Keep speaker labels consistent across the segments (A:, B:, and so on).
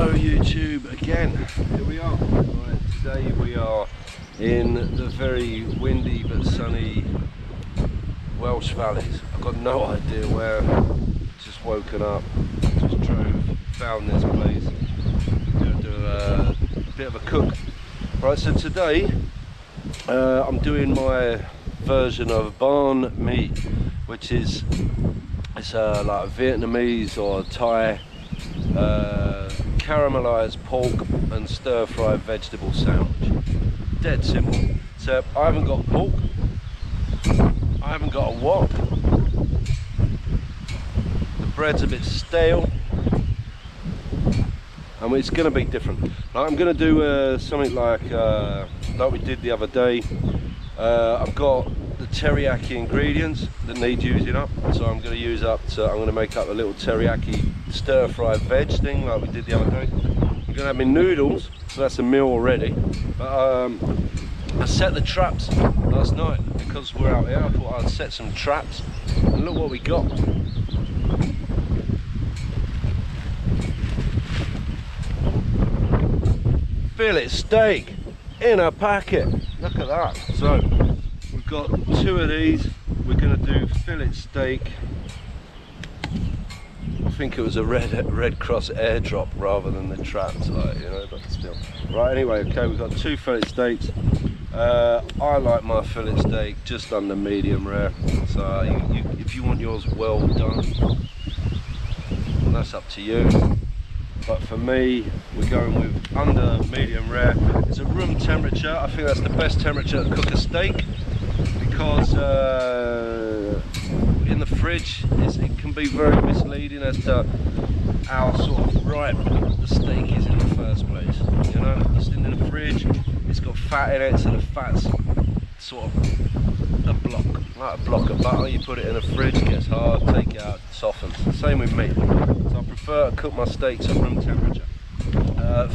A: Hello YouTube again. Here we are. Right, today we are in the very windy but sunny Welsh valleys. I've got no idea where. Just woken up, just drove, found this place. Gonna do a bit of a cook. Right, so today I'm doing my version of bahn mi, which is like a Vietnamese or Thai caramelized pork and stir-fried vegetable sandwich. Dead simple. So I haven't got pork, I haven't got a wok, the bread's a bit stale, and it's going to be different. Now, I'm going to do something like we did the other day. I've got the teriyaki ingredients that need using up, so I'm going to use up. So I'm going to make up a little teriyaki stir-fried veg thing like we did the other day. I'm going to have my noodles, so that's a meal already. But I set the traps last night because we're out here. I thought I'd set some traps, and look what we got. Fillet steak in a packet. Look at that. So we've got two of these. We're going to do fillet steak. I think it was a Red Cross airdrop rather than the traps, like, you know, but still. Right, anyway, okay, we've got two fillet steaks. I like my fillet steak just under medium rare. So if you want yours well done, that's up to you. But for me, we're going with under medium rare. It's a room temperature. I think that's the best temperature to cook a steak, because in the fridge it can be very misleading as to how sort of ripe the steak is in the first place. You know, it's in the fridge, it's got fat in it, so the fat's sort of a block of butter. You put it in the fridge, it gets hard, take it out, it softens. Same with me. So I prefer to cook my steaks at room temperature.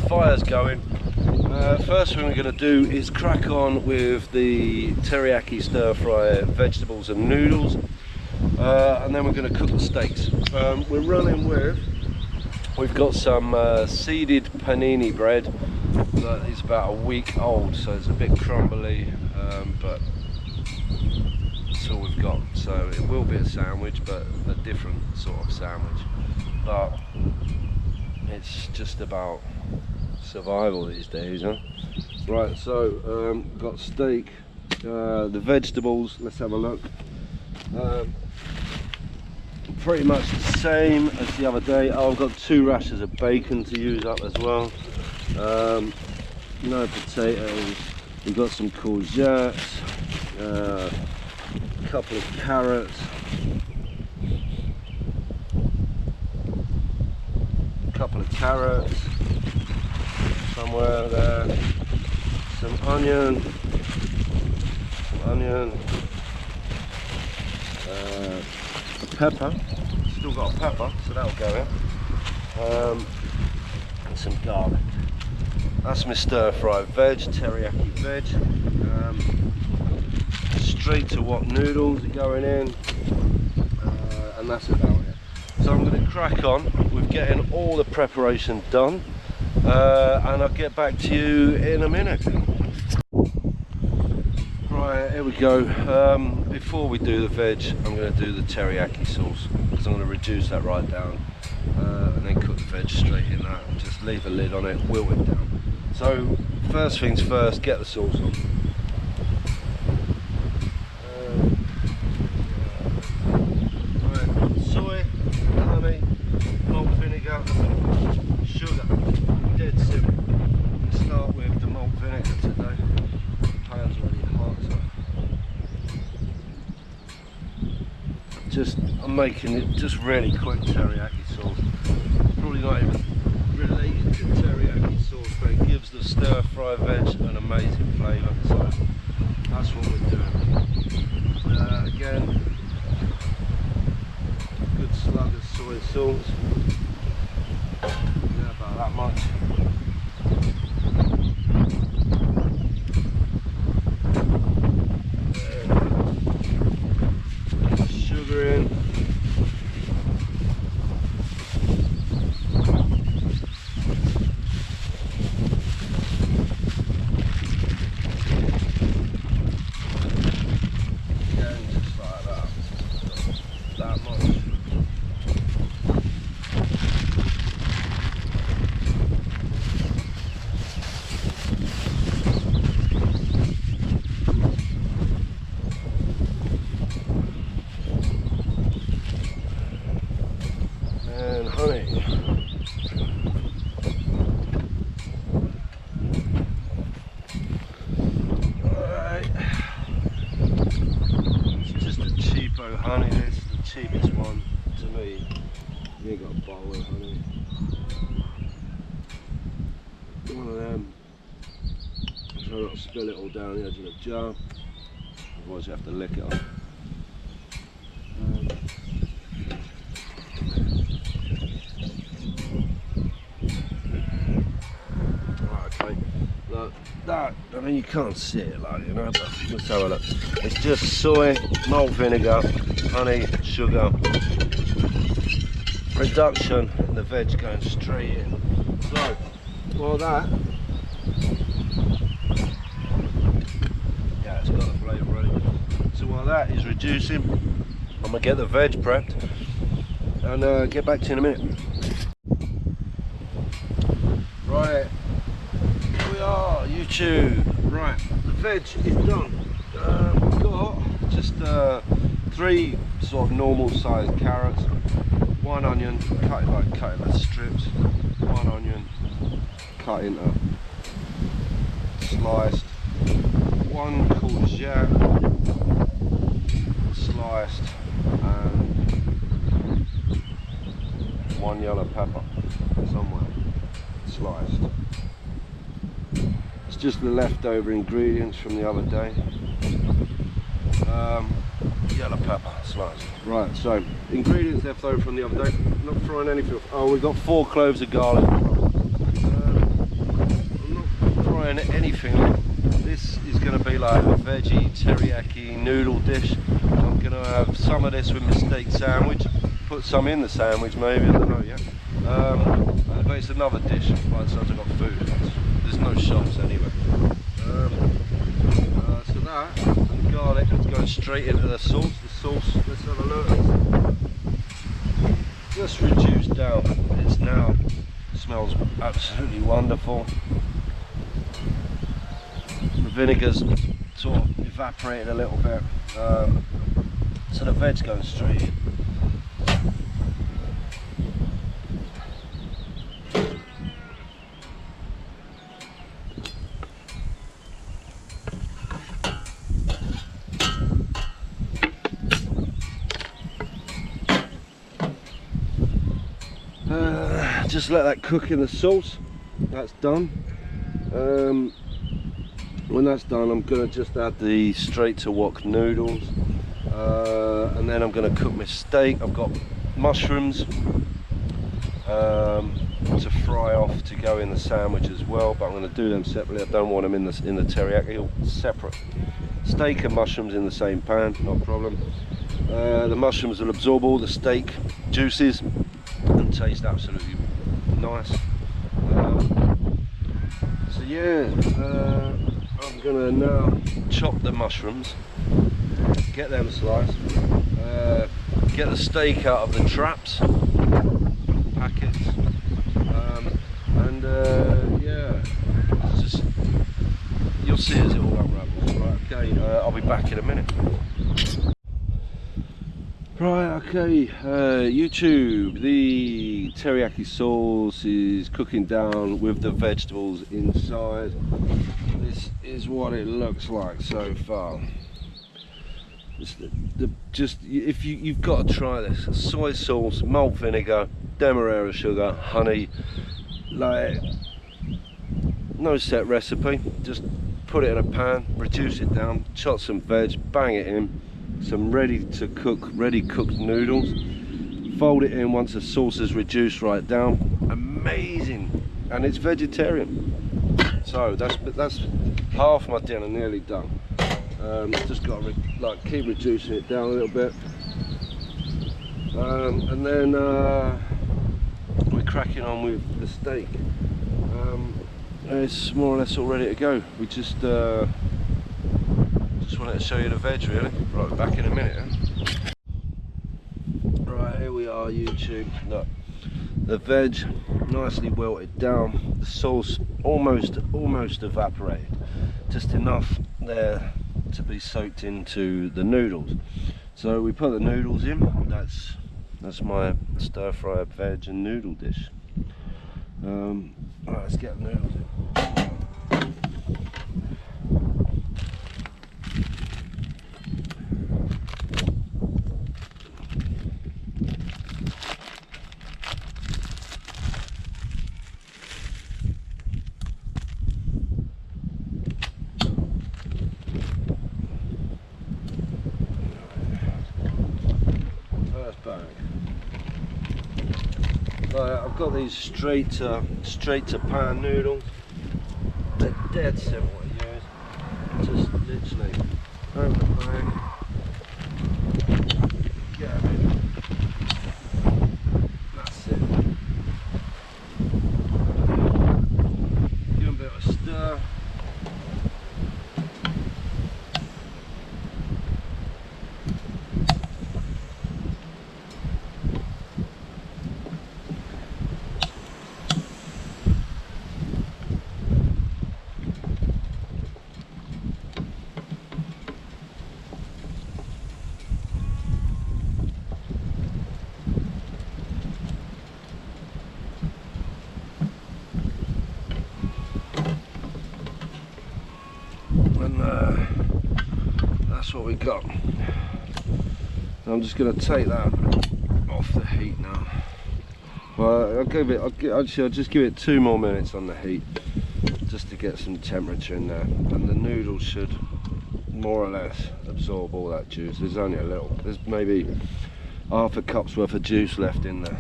A: Fire's going. First thing we're going to do is crack on with the teriyaki stir-fry vegetables and noodles, and then we're going to cook the steaks. We're running with, we've got some seeded panini bread that is about a week old, so it's a bit crumbly, but that's all we've got. So it will be a sandwich, but a different sort of sandwich. But it's just about survival these days, huh? Right, so got steak, the vegetables, let's have a look. Pretty much the same as the other day. Oh, I've got 2 rashers of bacon to use up as well. No potatoes. We've got some courgettes, a couple of carrots, somewhere there, some onion, a pepper, still got a pepper, so that'll go in, and some garlic. That's my stir-fried veg, teriyaki veg. Straight to wok noodles are going in, and that's about it. So I'm going to crack on with getting all the preparation done, and I'll get back to you in a minute. Right, here we go. Before we do the veg, I'm going to do the teriyaki sauce, because I'm going to reduce that right down, and then cook the veg straight in that. Just leave a lid on it, wilt it down. So first things first, get the sauce on. Soy, honey, malt vinegar, sugar. Dead simple. We'll start with the malt vinegar today. The pan's already hot, so I'm making it just really quick teriyaki sauce. Probably not even related to teriyaki sauce, but it gives the stir-fry veg an amazing flavour. So that's what we're doing. Again, good slug of soy sauce. Yeah, about that much. Sugar in. spill it all down the edge of the jar, otherwise you have to lick it off. Right, okay, look, that, I mean you can't see it like, you know, but let's have a look. It's just soy, malt vinegar, honey, sugar, reduction, and the veg going straight in. So, well that, yeah, it's got the flavour ready. So while that is reducing, I'm gonna get the veg prepped and get back to you in a minute. Right, here we are, YouTube. Right, the veg is done. We've got just 3 sort of normal sized carrots, 1 onion, cut into strips, 1 onion cut into sliced, 1 courgette sliced, and 1 yellow pepper somewhere sliced. It's just the leftover ingredients from the other day. Yellow pepper sliced. Right, so ingredients left over from the other day. Not throwing anything. Oh, we've got 4 cloves of garlic. I'm not throwing anything on. This is going to be like a veggie teriyaki noodle dish. I'm going to have some of this with my steak sandwich. Put some in the sandwich maybe, I don't know yet. But it's another dish by the time I've got food. There's no shops anyway. So that and garlic is going straight into the sauce. The sauce, let's have a look. Just reduced down. It's now smells absolutely wonderful. The vinegar's sort of evaporated a little bit, so the veg's going straight in. Just let that cook in the sauce. That's done. When that's done, I'm going to just add the straight to wok noodles, and then I'm going to cook my steak. I've got mushrooms to fry off to go in the sandwich as well, but I'm going to do them separately. I don't want them in the teriyaki, all separate. Steak and mushrooms in the same pan, not a problem. The mushrooms will absorb all the steak juices and taste absolutely nice. So yeah, I'm gonna now chop the mushrooms, get them sliced, get the steak out of the traps, packets, and yeah, just, you'll see as it all unravels. Right, okay, I'll be back in a minute. Right, okay, YouTube, the teriyaki sauce is cooking down with the vegetables inside. This is what it looks like so far. You've got to try this. Soy sauce, malt vinegar, demerara sugar, honey, like, no set recipe, just put it in a pan, reduce it down, chop some veg, bang it in, some ready cooked noodles, fold it in once the sauce is reduced right down. Amazing, and it's vegetarian. So that's half my dinner nearly done. Just got to keep reducing it down a little bit, and then we're cracking on with the steak. It's more or less all ready to go. We just wanted to show you the veg really. Right, back in a minute. Right, here we are, YouTube. Look, the veg nicely wilted down. The sauce almost evaporated. Just enough there to be soaked into the noodles. So we put the noodles in. That's my stir fry veg and noodle dish. Right, let's get the noodles in. bag. I've got these straight to pan noodles. They're dead simple to use. Just literally open the bag, get them in. That's it. Give them a bit of a stir. That's what we got. I'm just going to take that off the heat now. Well, I'll just give it 2 more minutes on the heat, just to get some temperature in there, and the noodles should more or less absorb all that juice. There's only a little. There's maybe half a cup's worth of juice left in there,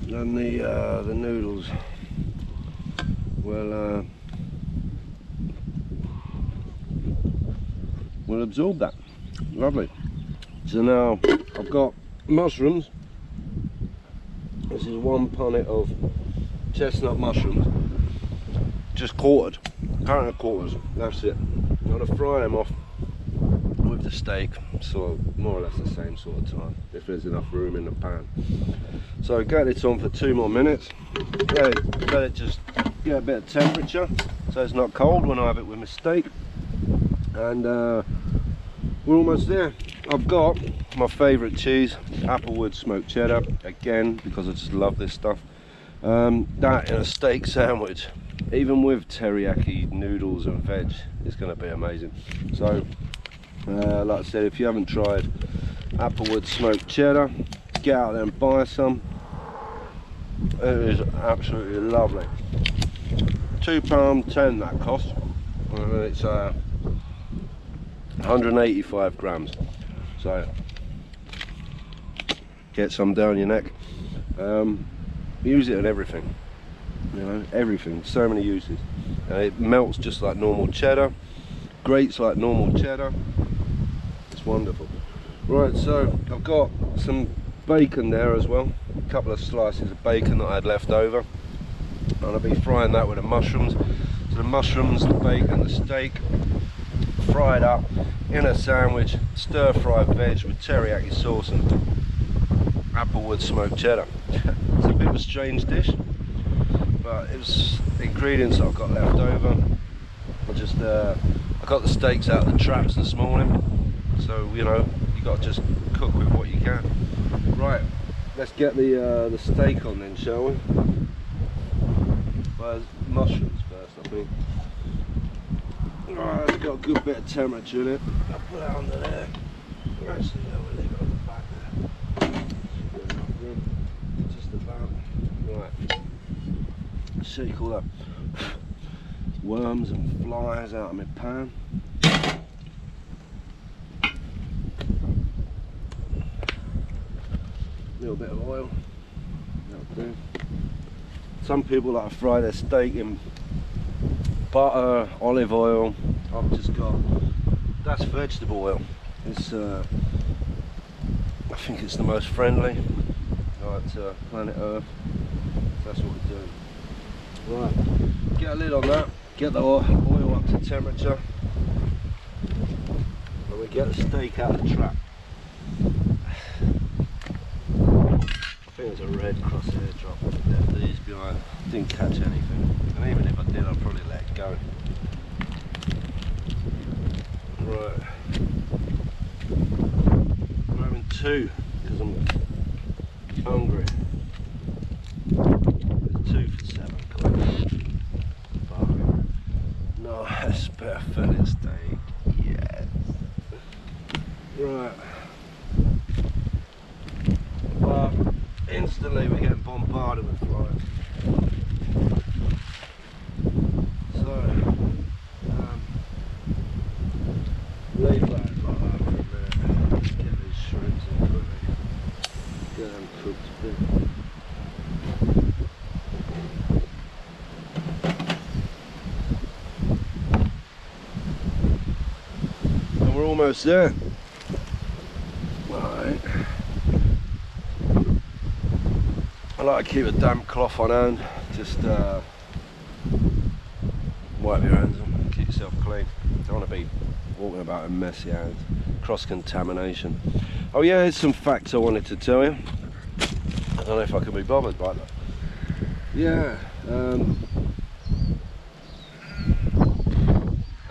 A: and the noodles will absorb that. Lovely. So now I've got mushrooms. This is 1 punnet of chestnut mushrooms, just quartered, current of quarters. That's it. I'm going to fry them off with the steak, so more or less the same sort of time, if there's enough room in the pan. So get it on for 2 more minutes. Let it just get a bit of temperature, so it's not cold when I have it with my steak. And we're almost there. I've got my favourite cheese, Applewood smoked cheddar, again because I just love this stuff. That in a steak sandwich, even with teriyaki noodles and veg, is going to be amazing. So like I said, if you haven't tried Applewood smoked cheddar, get out there and buy some. It is absolutely lovely. £2.10 that cost. It's 185 grams, so get some down your neck. Use it in everything, you know, everything. So many uses. It melts just like normal cheddar, grates like normal cheddar. It's wonderful. Right, so I've got some bacon there as well, a couple of slices of bacon that I had left over, and I'll be frying that with the mushrooms. So the mushrooms, the bacon, the steak, fried up in a sandwich, stir fried veg with teriyaki sauce and Applewood smoked cheddar. It's a bit of a strange dish, but it was ingredients that I've got left over. I got the steaks out of the traps this morning, so you know, you got to just cook with what you can. Right, let's get the steak on then, shall we? Well, mushrooms first, I think. Alright, it's got a good bit of temperature in it. I'll put it under there. Actually, no, we'll leave it on the back there. Just about. Right. Shake all that worms and flies out of my pan. A little bit of oil. That'll do. Some people like to fry their steak in butter, olive oil. I've just got, that's vegetable oil. It's I think it's the most friendly to planet Earth. That's what we're doing. Right, get a lid on that, get the oil up to temperature, and we get the steak out of the trap. I think there's a red crosshair drop there, these behind. Didn't catch anything, and even if I did, I'd probably let it go. Right, I'm having 2 because I'm hungry. There's 2 for £7. Nice, better fillet steak. Yes. Right. But instantly we're getting bombarded with flies. So leave that like that for a minute. Get these shrimps in. almost there. Right. I like to keep a damp cloth on hand. Just wipe your hands on, keep yourself clean. Don't want to be walking about in messy hands. Cross-contamination. Oh yeah, here's some facts I wanted to tell you. I don't know if I can be bothered by that. Yeah.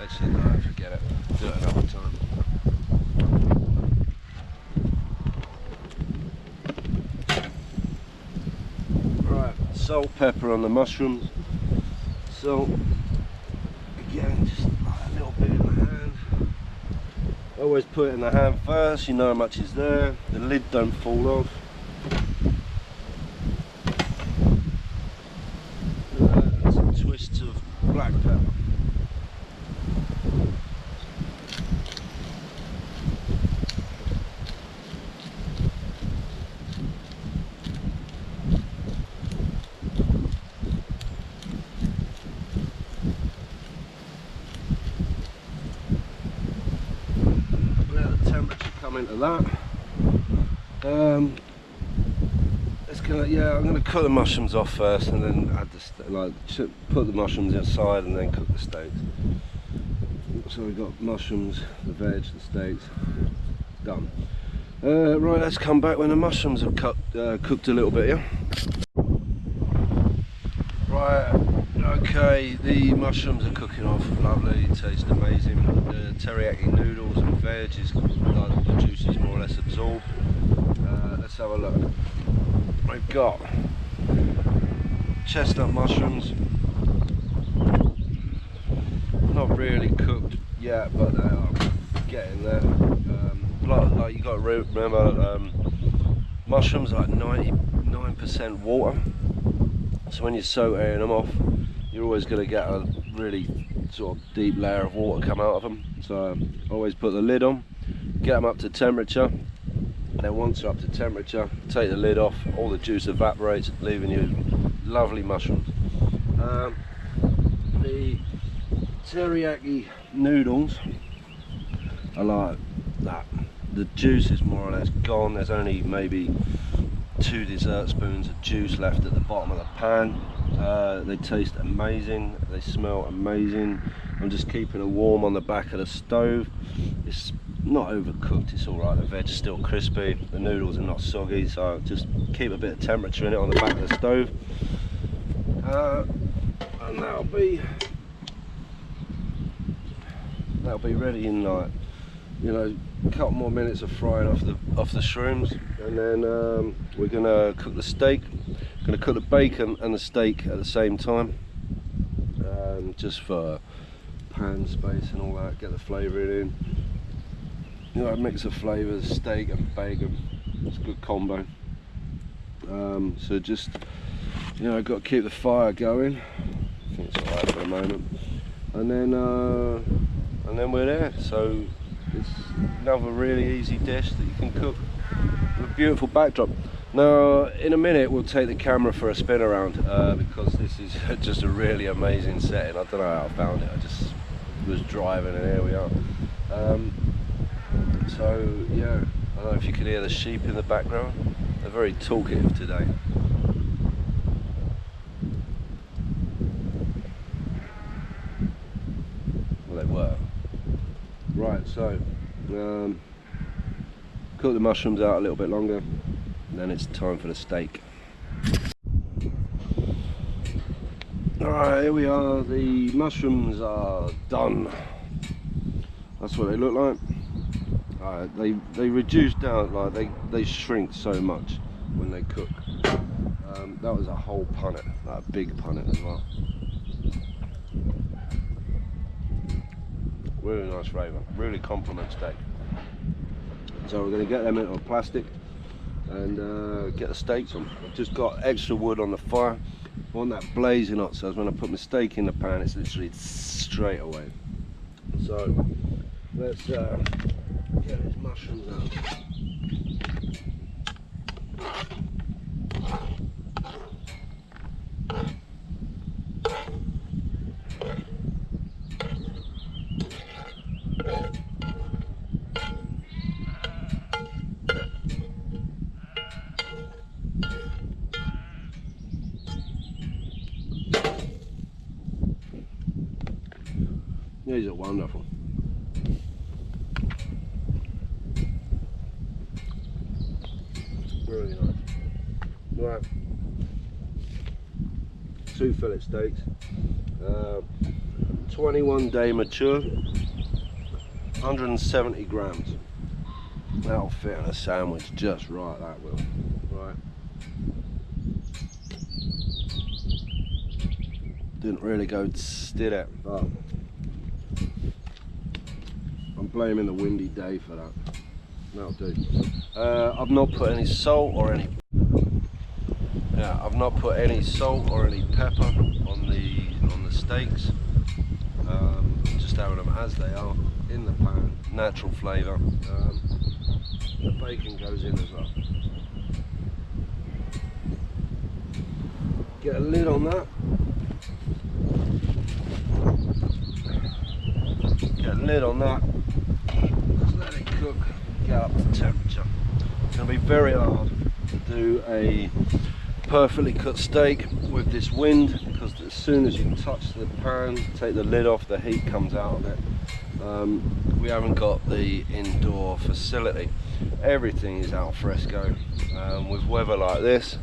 A: Actually, no, forget it. Do it another time. Right, salt, pepper on the mushrooms. Salt. Again, just like a little bit in the hand. Always put it in the hand first, you know how much is there. The lid don't fall off. Some twists of black pepper. Into that. I'm gonna cut the mushrooms off first, and then add the put the mushrooms inside, and then cook the steaks. So we've got mushrooms, the veg, the steaks, done. Right, let's come back when the mushrooms are cooked a little bit. Yeah. Right. Okay, the mushrooms are cooking off lovely, taste amazing. The teriyaki noodles and veg is like the juices more or less absorbed. Let's have a look. We've got chestnut mushrooms, not really cooked yet, but they are getting there. Like you got to remember, mushrooms are like 99% water, so when you're sauteing them off, you're always going to get a really sort of deep layer of water come out of them. So always put the lid on, get them up to temperature, and then once they're up to temperature, take the lid off, all the juice evaporates, leaving you lovely mushrooms. The teriyaki noodles are like that. The juice is more or less gone. There's only maybe 2 dessert spoons of juice left at the bottom of the pan. They taste amazing, they smell amazing. I'm just keeping it warm on the back of the stove. It's not overcooked, it's alright, the veg's still crispy, the noodles are not soggy, so just keep a bit of temperature in it on the back of the stove. And that'll be ready in like, you know, a couple more minutes of frying off the shrooms, and then we're gonna cook the steak. Gonna cook the bacon and the steak at the same time, just for pan space and all that. Get the flavour in. You know, a mix of flavours, steak and bacon. It's a good combo. So just, you know, got to keep the fire going. I think it's alright for the moment, and then we're there. So it's another really easy dish that you can cook with a beautiful backdrop. Now in a minute we'll take the camera for a spin around, because this is just a really amazing setting. I don't know how I found it, I just was driving and here we are. So yeah, I don't know if you can hear the sheep in the background. They're very talkative today. Well, they were. Right, so cook the mushrooms out a little bit longer, and then it's time for the steak. Alright, here we are. The mushrooms are done. That's what they look like. They reduce down, like they shrink so much when they cook. That was a whole punnet, like a big punnet as well. Really nice flavour, really complements steak. So we're going to get them into a plastic and get the steaks on. I've just got extra wood on the fire. I want that blazing hot, so when I put my steak in the pan, it's literally straight away. So let's get these mushrooms out. These are wonderful. Really nice. Right. 2 fillet steaks. 21 day mature. 170 grams. That'll fit in a sandwich just right, that will. Right. Didn't really go did it, but I'm blaming the windy day for that. That'll do. I've not put any salt or any pepper on the steaks. Just having them as they are in the pan, natural flavour. The bacon goes in as well. Get a lid on that. Just let it cook, get up to temperature. It's going to be very hard to do a perfectly cut steak with this wind, because as soon as you touch the pan, take the lid off, the heat comes out of it. We haven't got the indoor facility. Everything is al fresco. With weather like this,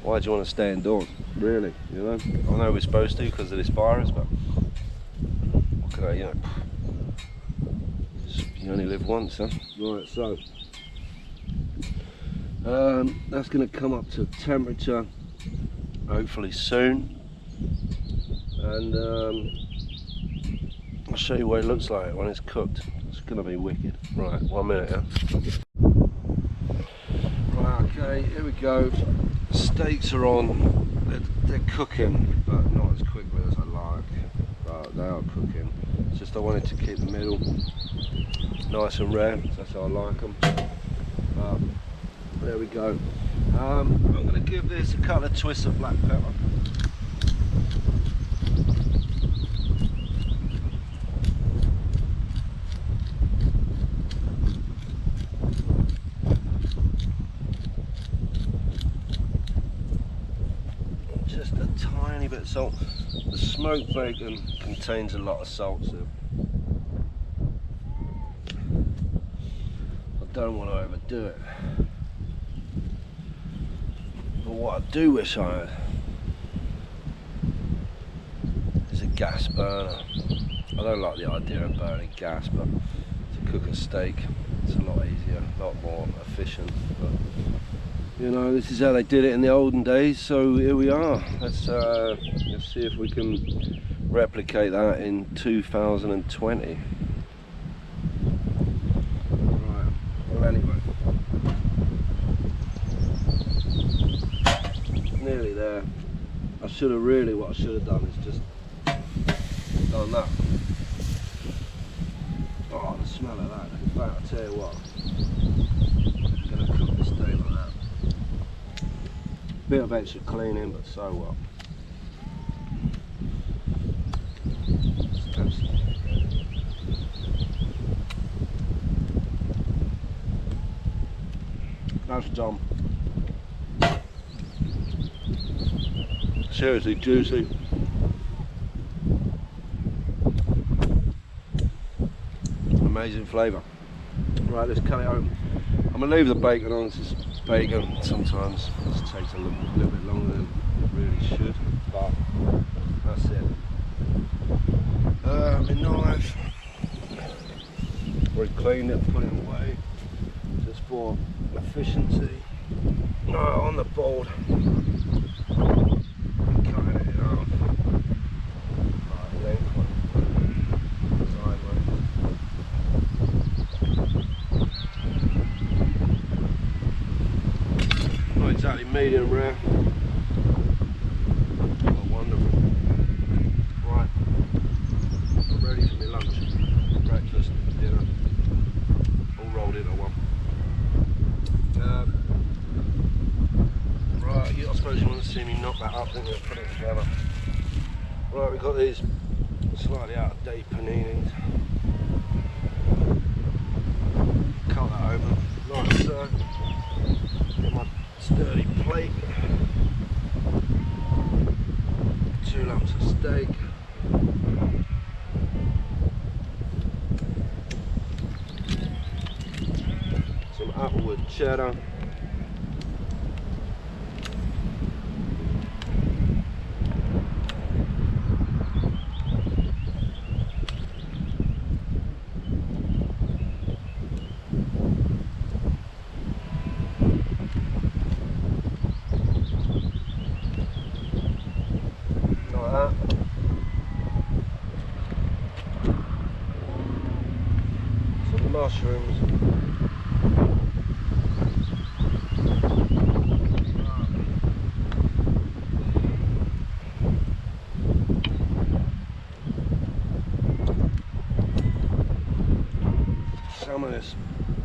A: why do you want to stay indoors? Really, you know? I know we're supposed to because of this virus, but what can I, you know? You only live once, huh? Right, so that's going to come up to temperature hopefully soon, and I'll show you what it looks like when it's cooked. It's going to be wicked. Right, 1 minute, yeah? Right, okay, here we go. The steaks are on. They're cooking, but not as quickly as I like, but they are cooking. It's just I wanted to keep the middle nice and rare, that's how I like them. There we go. I'm going to give this a couple of twists of black pepper. Just a tiny bit of salt. The smoked bacon contains a lot of salt, so I don't want to overdo it. But what I do wish I had is a gas burner. I don't like the idea of burning gas, but to cook a steak, it's a lot easier, a lot more efficient. But, you know, this is how they did it in the olden days, so here we are. Let's see if we can replicate that in 2020. Right, well anyway. Nearly there. What I should have done is just done that. Oh, the smell of that. In fact, I'll tell you what, I'm going to cook the steak like that. Bit of extra cleaning, but so what. That's done. Seriously juicy. Amazing flavour. Right, let's cut it open. I'm going to leave the bacon on. This is bacon. Sometimes it takes a little bit longer than it really should, but that's it. My knife. Already cleaned it, put it away, just for efficiency. On the board. Exactly medium rare. Oh, wonderful. Right, I'm ready for my lunch, breakfast, dinner, all rolled into one. Right, I suppose you want to see me knock that up, don't you? Put it together. Right, we've got these slightly out of date paninis. Cut that open, like so. Get my sturdy plate, 2 lumps of steak, applewood cheddar. Mushrooms. Some of this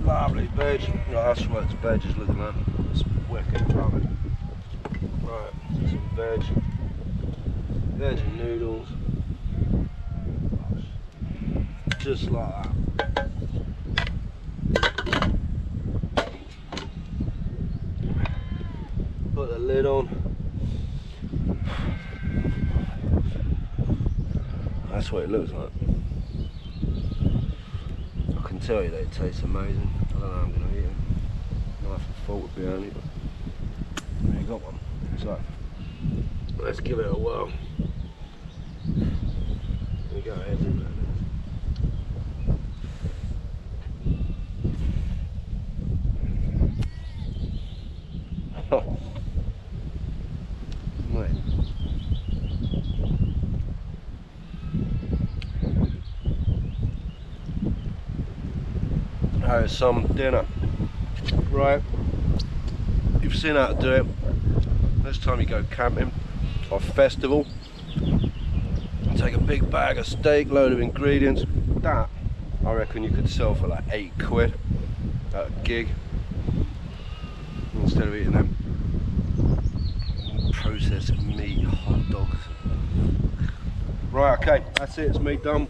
A: lovely veg. No, that's what it's veg is looking at. It's wicked lovely. Right, some veg and noodles. Just like that. Put the lid on. That's what it looks like. I can tell you that it tastes amazing. I don't know how I'm going to eat it. Knife and fork would be handy, but there you got one. So, let's give it a whirl. Here we go, heads in there. There's some dinner. Right, you've seen how to do it. Next time you go camping or festival, take a big bag of steak, load of ingredients. That I reckon you could sell for like £8 at a gig, instead of eating them processed meat hot dogs. Right, okay, that's it, it's meat done.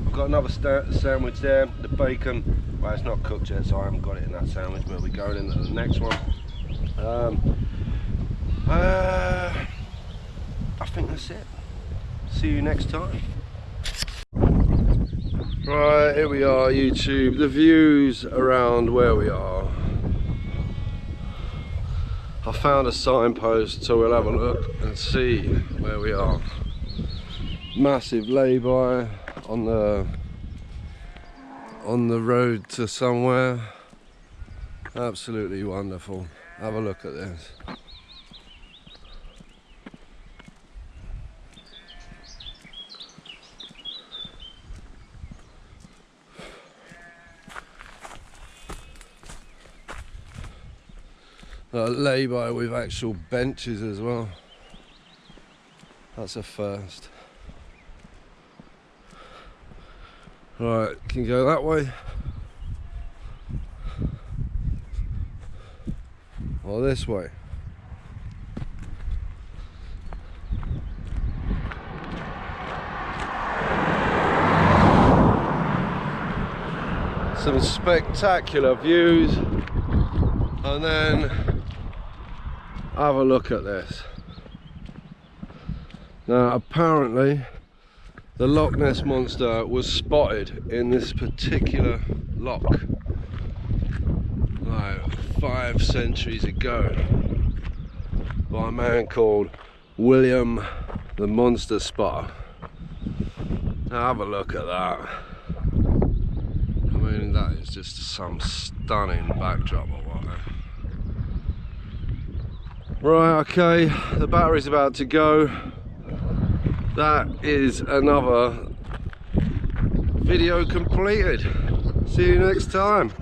A: I've got another sandwich there, the bacon. Well, it's not cooked yet, so I haven't got it in that sandwich, but we're going into the next one. I think that's it. See you next time. Right, here we are, YouTube. The views around where we are. I found a signpost, so we'll have a look and see where we are. Massive lay-by on the road to somewhere. Absolutely wonderful. Have a look at this. A lay-by with actual benches as well. That's a first. Right, can go that way. Or this way. Some spectacular views. And then have a look at this. Now apparently the Loch Ness Monster was spotted in this particular loch like 5 centuries ago by a man called William the Monster Spotter. Now have a look at that. I mean, that is just some stunning backdrop or whatever. Right, okay, the battery's about to go. That is another video completed. See you next time.